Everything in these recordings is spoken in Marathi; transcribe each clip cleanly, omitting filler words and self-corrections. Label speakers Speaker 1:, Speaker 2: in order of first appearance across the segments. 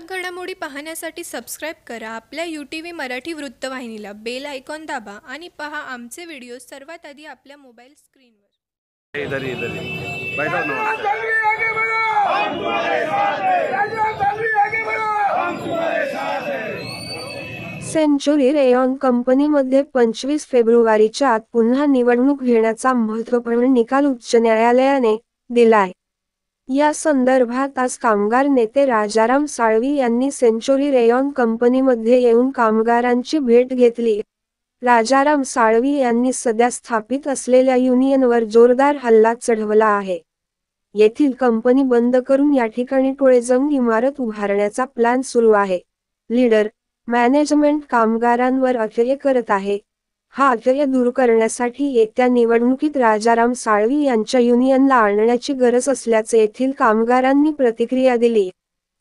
Speaker 1: ठळक घडामोडी पाहण्यासाठी सबस्क्राईब करा आपल्या UTV मराठी वृत्तवाहिनीला। बेल आयकॉन दाबा आणि पहा आमचे व्हिडिओ सर्वात आधी आपल्या मोबाईल स्क्रीनवर।
Speaker 2: इधर ही भाई साहब
Speaker 3: सेंचुरी रेयॉन कंपनीमध्ये 25 फेब्रुवारीच्या आत पुन्हा निवडणूक घेण्याचा महत्त्वपूर्ण निकाल उच्च न्यायालयाने दिलाय। या संदर्भात आज कामगार नेते राजाराम साळवी यांनी सेंचुरी रेयॉन कंपनीमध्ये येऊन कामगारांची भेट घेतली। राजाराम साळवी यांनी सध्या स्थापित असलेल्या युनियनवर जोरदार हल्ला चढवला आहे। येथील कंपनी बंद करून या ठिकाणी टोळेजम इमारत उभारण्याचा प्लॅन सुरू आहे। लीडर मॅनेजमेंट कामगारांवर अत्याचार करत आहे। हा अत्याचार दूर करण्यासाठी येत्या निवडणुकीत राजाराम साळवी यांच्या युनियनला आणण्याची गरज असल्याचे येथील कामगारांनी प्रतिक्रिया दिली।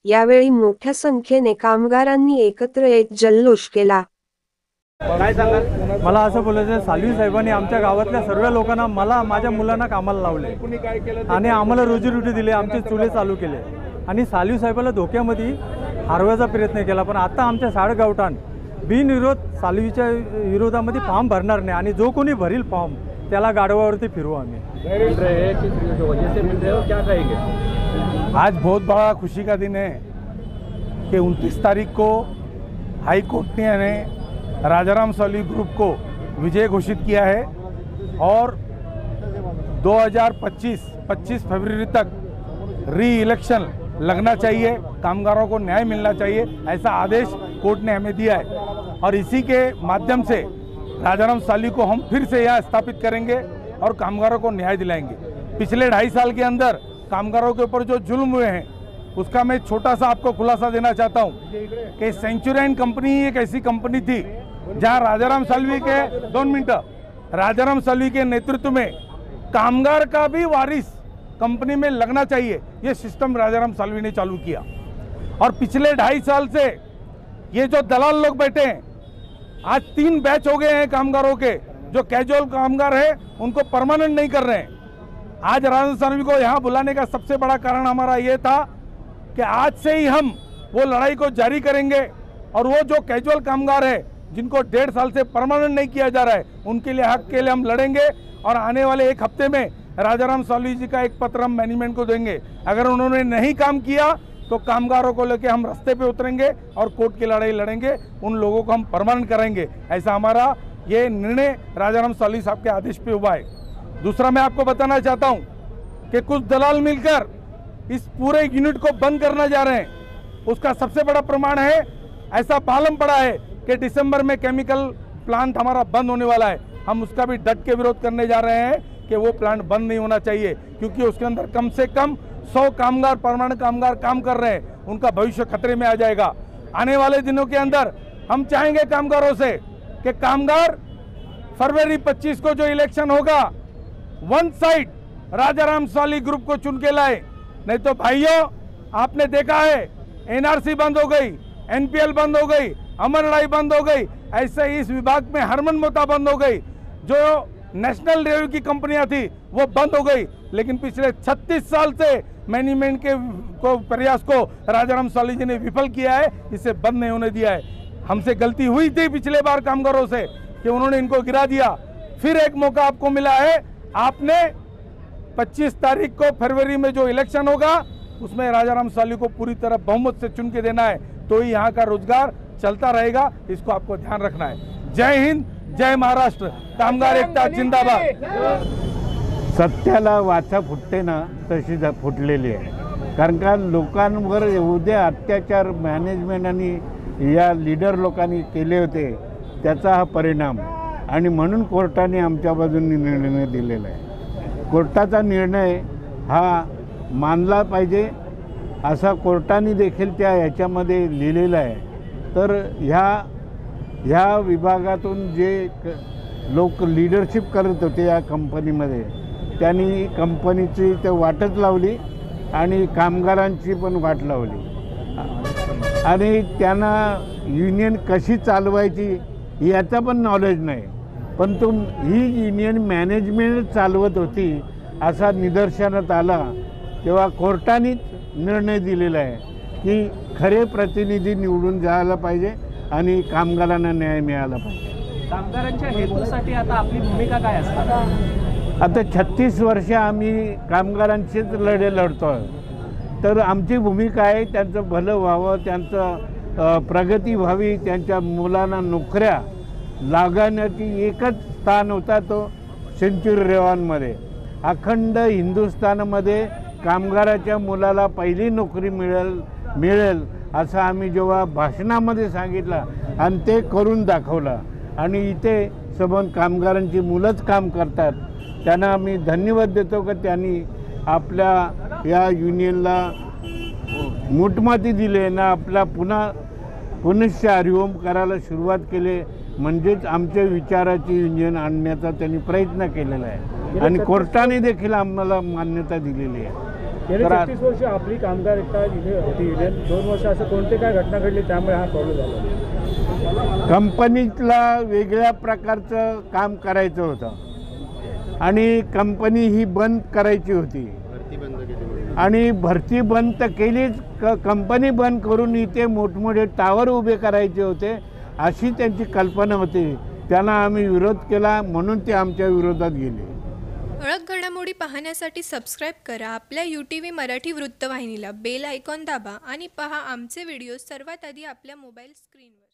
Speaker 3: यावेळी मोठ्या संख्येने कामगारांनी एकत्र येत जल्लोष केला।
Speaker 4: मला असं बोलायचं, साळवी साहेबांनी आमच्या गावातल्या सर्व लोकांना, मला माझ्या मुलांना कामाला लावले आणि आम्हाला रोजीरोटी दिली, आमचे चुले चालू केले आणि साळवी साहेबाला धोक्यामध्ये हरवायचा प्रयत्न केला। पण आता आमच्या साळगावठाण बिनविरोध साळवीच्या विरोधामध्ये फॉर्म भरणार नाही आणि जो कोणी भरील फॉर्म त्याला गाडवावरती फिरवू आम्ही।
Speaker 2: आज बहुत बड़ा खुशी का दिन है कि 29 तारीख को हाई कोर्ट ने राजाराम साळवी ग्रुप को विजय घोषित किया है और 25 फरवरी तक री इलेक्शन लगना चाहिए, कामगारों को न्याय मिलना चाहिए, ऐसा आदेश कोर्ट ने हमें दिया है। और इसी के माध्यम से राजाराम साळवी को हम फिर से यहाँ स्थापित करेंगे और कामगारों को न्याय दिलाएंगे। पिछले 2.5 साल के अंदर कामगारों के ऊपर जो जुल्म हुए हैं उसका मैं छोटा सा आपको खुलासा देना चाहता हूँ कि सेंचुरियन कंपनी एक ऐसी कंपनी थी जहाँ राजाराम साळवी के 2 मिनट राजाराम साळवी के नेतृत्व में कामगार का भी वारिस कंपनी में लगना चाहिए, ये सिस्टम राजाराम साळवी ने चालू किया। और पिछले 2.5 साल से ये जो दलाल लोग बैठे हैं, आज 3 बैच हो गए हैं कामगारों के, जो कैजुअल कामगार हैं उनको परमानेंट नहीं कर रहे हैं। आज राजाराम साळवी को यहाँ बुलाने का सबसे बड़ा कारण हमारा ये था कि आज से ही हम वो लड़ाई को जारी करेंगे और वो जो कैजुअल कामगार है जिनको 1.5 साल से परमानेंट नहीं किया जा रहा है, उनके लिए हक के लिए हम लड़ेंगे। और आने वाले 1 हफ्ते में राजाराम साळवी जी का एक पत्र हम मैनेजमेंट को देंगे। अगर उन्होंने नहीं काम किया तो कामगारों को लेकर हम रास्ते पे उतरेंगे और कोर्ट की लड़ाई लड़ेंगे, उन लोगों को हम परमानेंट करेंगे। ऐसा हमारा ये निर्णय राजाराम साळवी साहब के आदेश पे हुआ है। दूसरा मैं आपको बताना चाहता हूँ कि कुछ दलाल मिलकर इस पूरे यूनिट को बंद करना जा रहे हैं। उसका सबसे बड़ा प्रमाण है, ऐसा मालूम पड़ा है कि दिसंबर में केमिकल प्लांट हमारा बंद होने वाला है। हम उसका भी डट के विरोध करने जा रहे हैं कि वो प्लांट बंद नहीं होना चाहिए, क्योंकि उसके अंदर कम से कम 100 कामगार परमानेंट कामगार काम कर रहे हैं, उनका भविष्य खतरे में आ जाएगा। आने वाले दिनों के अंदर हम चाहेंगे कामगारों से कि कामगार फरवरी 25 को जो इलेक्शन होगा, one side Rajaram Salvi group को चुन के लाए। नहीं तो भाइयों, आपने देखा है NRC बंद हो गई, NPL बंद हो गई, अमर लड़ाई बंद हो गई, ऐसे ही इस विभाग में हरमन मोता बंद हो गई। जो नेशनल रेलवे की कंपनियां थी वो बंद हो गई, लेकिन पिछले 36 साल से मैनेजमेंट के प्रयास को राजाराम साळवी जी ने विफल किया है, इसे बंद नहीं होने दिया है। हमसे गलती हुई थी पिछले बार कामगारों से कि उन्होंने इनको गिरा दिया। फिर एक मौका आपको मिला है, आपने 25 तारीख को फरवरी में जो इलेक्शन होगा उसमें राजाराम साळवी को पूरी तरह बहुमत से चुन के देना है, तो ही यहाँ का रोजगार चलता रहेगा। इसको आपको ध्यान रखना है। जय हिंद, जय महाराष्ट्र, कामगार एकता जिंदाबाद।
Speaker 5: सत्याला वाचा फुटते ना तशी फुटलेली आहे, कारण का लोकांवर उद्या अत्याचार मॅनेजमेंट आणि या लीडर लोकांनी केले होते, त्याचा हा परिणाम। आणि म्हणून कोर्टाने आमच्या बाजूने निर्णय दिलेला आहे। कोर्टाचा निर्णय हा मानला पाहिजे असा कोर्टाने देखील त्या ह्याच्यामध्ये लिहिलेलं आहे। तर ह्या विभागातून जे लोक लीडरशिप करत होते या कंपनीमध्ये, त्यांनी कंपनीची ते वाटच लावली आणि कामगारांची पण वाट लावली आणि त्यांना युनियन कशी चालवायची याचा पण नॉलेज नाही। पण ही युनियन मॅनेजमेंट चालवत होती असा निदर्शनात आला तेव्हा कोर्टाने निर्णय दिलेला आहे की खरे प्रतिनिधी निवडून जायला पाहिजे आणि कामगारांना न्याय मिळाला पाहिजे.
Speaker 6: कामगारांच्या हेतूसाठी आता आपली भूमिका काय असणार?
Speaker 5: आता 36 वर्ष आम्ही कामगारांचेच लढे लढतो आहे. तर आमची भूमिका आहे त्यांचं भलं व्हावं, त्यांचं प्रगती व्हावी, त्यांच्या मुलांना नोकऱ्या लागण्याची एकच स्थान होता तो सेंच्युरी रेवॉनमध्ये. अखंड हिंदुस्थानामध्ये कामगाराच्या मुलाला पहिली नोकरी मिळेल असं आम्ही जेव्हा भाषणामध्ये सांगितलं आणि ते करून दाखवलं. आणि इथे सबंध कामगारांची मुलंच काम करतात. त्यांना आम्ही धन्यवाद देतो की त्यांनी आपल्या या युनियनला मूठमाती दिली ना आपला पुनश्च हरिओम करायला सुरुवात केली. म्हणजेच आमच्या विचाराची युनियन आणण्याचा त्यांनी प्रयत्न केलेला आहे आणि कोर्टाने देखील आम्हाला मान्यता दिलेली आहे.
Speaker 7: गेली 36 वर्ष आपली कामगार एकता इथे होती युनियन. 2 वर्ष असं कोणते काय घटना घडली त्यामुळे हा प्रॉब्लेम झाला?
Speaker 5: कंपनीतला वेगळ्या प्रकारचं काम करायचं होतं आणि कंपनी ही बंद करायची होती आणि भरती बंद तर केलीच. कंपनी बंद करून इथे मोठमोठे टावर उभे करायचे होते अशी त्यांची कल्पना होती. त्यांना आम्ही विरोध केला म्हणून ते आमच्या विरोधात गेले.
Speaker 1: ठळक घडामोडी पाहण्यासाठी सबस्क्राईब करा आपल्या UTV मराठी वृत्तवाहिनीला. बेल आयकॉन दाबा आणि पहा आमचे व्हिडिओ सर्वात आधी आपल्या मोबाईल स्क्रीनवर.